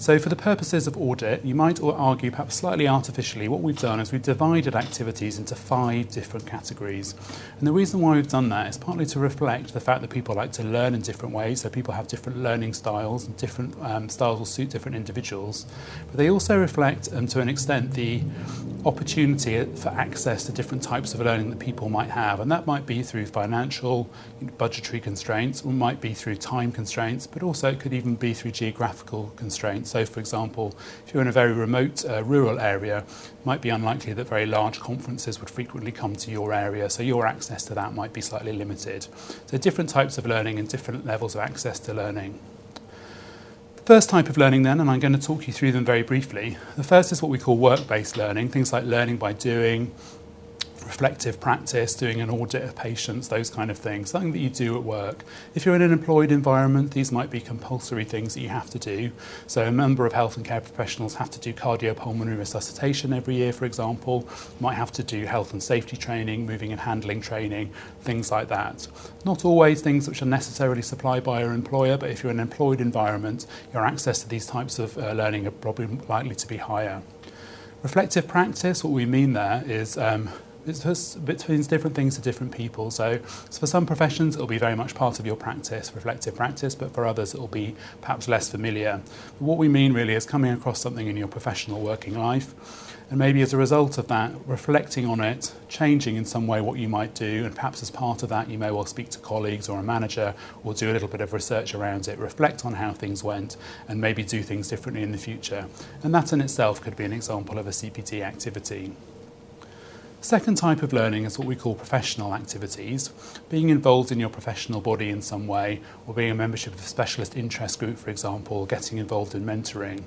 So for the purposes of audit, you might argue perhaps slightly artificially, what we've done is we've divided activities into 5 different categories. And the reason why we've done that is partly to reflect the fact that people like to learn in different ways, so people have different learning styles, and different styles will suit different individuals. But they also reflect, to an extent, the opportunity for access to different types of learning that people might have, and that might be through financial, budgetary constraints, or might be through time constraints, but also it could even be through geographical constraints. So for example, if you're in a very remote rural area, it might be unlikely that very large conferences would frequently come to your area, so your access to that might be slightly limited. So different types of learning and different levels of access to learning. First type of learning then, and I'm going to talk you through them very briefly. The first is what we call work-based learning, things like learning by doing, reflective practice, doing an audit of patients, those kind of things, something that you do at work. If you're in an employed environment, these might be compulsory things that you have to do. So a number of health and care professionals have to do cardiopulmonary resuscitation every year, for example, might have to do health and safety training, moving and handling training, things like that. Not always things which are necessarily supplied by your employer, but if you're in an employed environment, your access to these types of learning are probably likely to be higher. Reflective practice, what we mean there is it means different things to different people. So for some professions, it'll be very much part of your practice, reflective practice, but for others, it'll be perhaps less familiar. But what we mean really is coming across something in your professional working life, and maybe as a result of that, reflecting on it, changing in some way what you might do, and perhaps as part of that, you may well speak to colleagues or a manager, or do a little bit of research around it, reflect on how things went, and maybe do things differently in the future. And that in itself could be an example of a CPD activity. Second type of learning is what we call professional activities, being involved in your professional body in some way, or being a membership of a specialist interest group, for example, or getting involved in mentoring.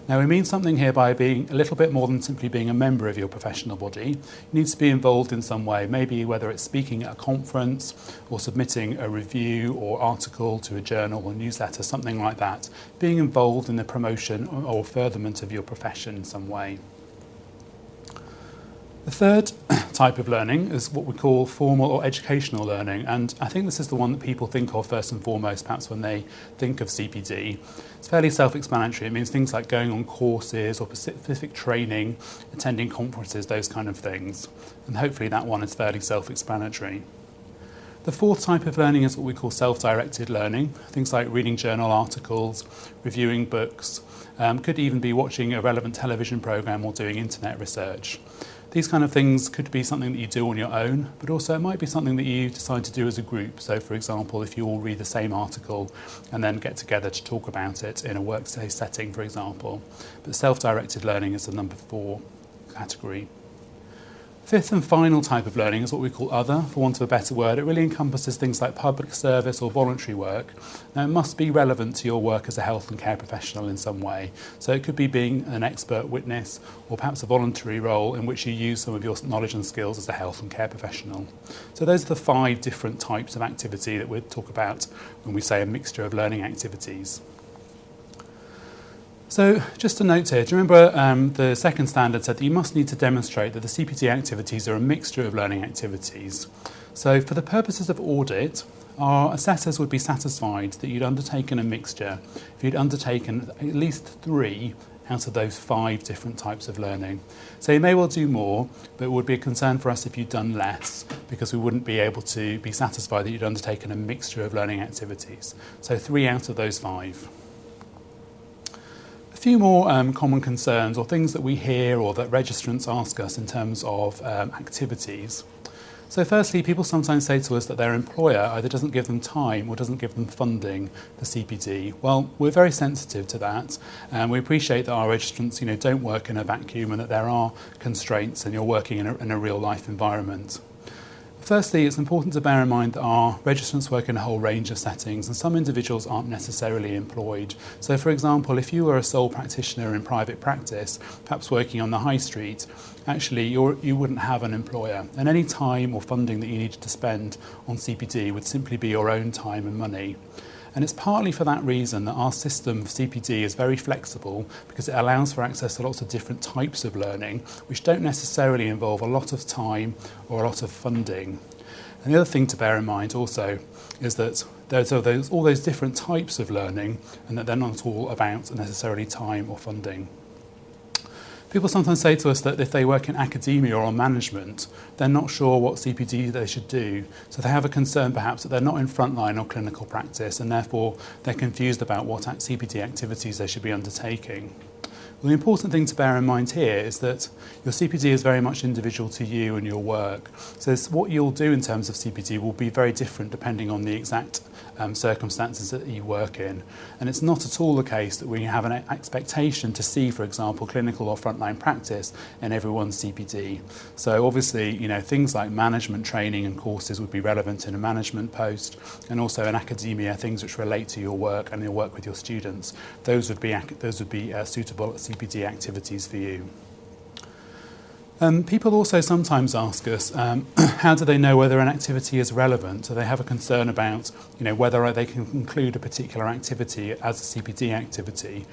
Now, we mean something here by being a little bit more than simply being a member of your professional body. You need to be involved in some way, maybe whether it's speaking at a conference or submitting a review or article to a journal or newsletter, something like that. Being involved in the promotion or furtherment of your profession in some way. The third type of learning is what we call formal or educational learning, and I think this is the one that people think of first and foremost, perhaps when they think of CPD. It's fairly self-explanatory. It means things like going on courses or specific training, attending conferences, those kind of things, and hopefully that one is fairly self-explanatory. The fourth type of learning is what we call self-directed learning, things like reading journal articles, reviewing books, could even be watching a relevant television programme or doing internet research. These kind of things could be something that you do on your own, but also it might be something that you decide to do as a group. So, for example, if you all read the same article and then get together to talk about it in a workplace setting, for example. But self-directed learning is the number 4 category. Fifth and final type of learning is what we call other, for want of a better word. It really encompasses things like public service or voluntary work. Now, it must be relevant to your work as a health and care professional in some way. So it could be being an expert witness or perhaps a voluntary role in which you use some of your knowledge and skills as a health and care professional. So those are the 5 different types of activity that we'll talk about when we say a mixture of learning activities. So just a note here, do you remember the second standard said that you must need to demonstrate that the CPD activities are a mixture of learning activities. So for the purposes of audit, our assessors would be satisfied that you'd undertaken a mixture, if you'd undertaken at least 3 out of those 5 different types of learning. So you may well do more, but it would be a concern for us if you'd done less, because we wouldn't be able to be satisfied that you'd undertaken a mixture of learning activities. So 3 out of those 5. A few more common concerns or things that we hear or that registrants ask us in terms of activities. So firstly, people sometimes say to us that their employer either doesn't give them time or doesn't give them funding for CPD. Well, we're very sensitive to that, and we appreciate that our registrants, don't work in a vacuum and that there are constraints and you're working in a real life environment. Firstly, it's important to bear in mind that our registrants work in a whole range of settings, and some individuals aren't necessarily employed. So, for example, if you were a sole practitioner in private practice, perhaps working on the high street, actually you wouldn't have an employer, and any time or funding that you needed to spend on CPD would simply be your own time and money. And it's partly for that reason that our system of CPD is very flexible, because it allows for access to lots of different types of learning which don't necessarily involve a lot of time or a lot of funding. And the other thing to bear in mind also is that there's all those different types of learning, and that they're not all about necessarily time or funding. People sometimes say to us that if they work in academia or management, they're not sure what CPD they should do. So they have a concern perhaps that they're not in frontline or clinical practice, and therefore they're confused about what CPD activities they should be undertaking. Well, the important thing to bear in mind here is that your CPD is very much individual to you and your work. So what you'll do in terms of CPD will be very different depending on the exact circumstances that you work in. And it's not at all the case that we have an expectation to see, for example, clinical or frontline practice in everyone's CPD. So obviously, things like management training and courses would be relevant in a management post, and also in academia, things which relate to your work and your work with your students. Those would be suitable CPD activities for you. People also sometimes ask us, how do they know whether an activity is relevant? Do they have a concern about, whether they can include a particular activity as a CPD activity?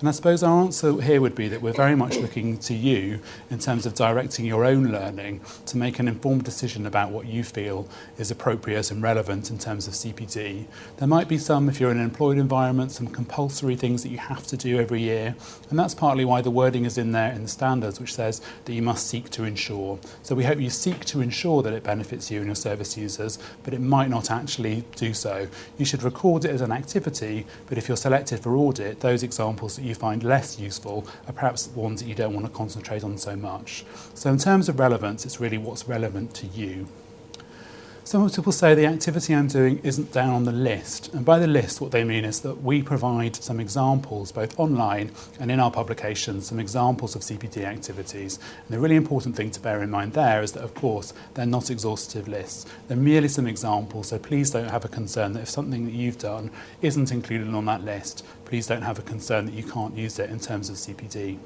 And I suppose our answer here would be that we're very much looking to you in terms of directing your own learning to make an informed decision about what you feel is appropriate and relevant in terms of CPD. There might be some, if you're in an employed environment, some compulsory things that you have to do every year, and that's partly why the wording is in there in the standards, which says that you must seek to ensure. So we hope you seek to ensure that it benefits you and your service users, but it might not actually do so. You should record it as an activity, but if you're selected for audit, those examples that you find less useful are perhaps ones that you don't want to concentrate on so much. So in terms of relevance, it's really what's relevant to you. Some people say the activity I'm doing isn't down on the list, and by the list what they mean is that we provide some examples both online and in our publications, some examples of CPD activities. And the really important thing to bear in mind there is that of course they're not exhaustive lists, they're merely some examples, so please don't have a concern that if something that you've done isn't included on that list, please don't have a concern that you can't use it in terms of CPD.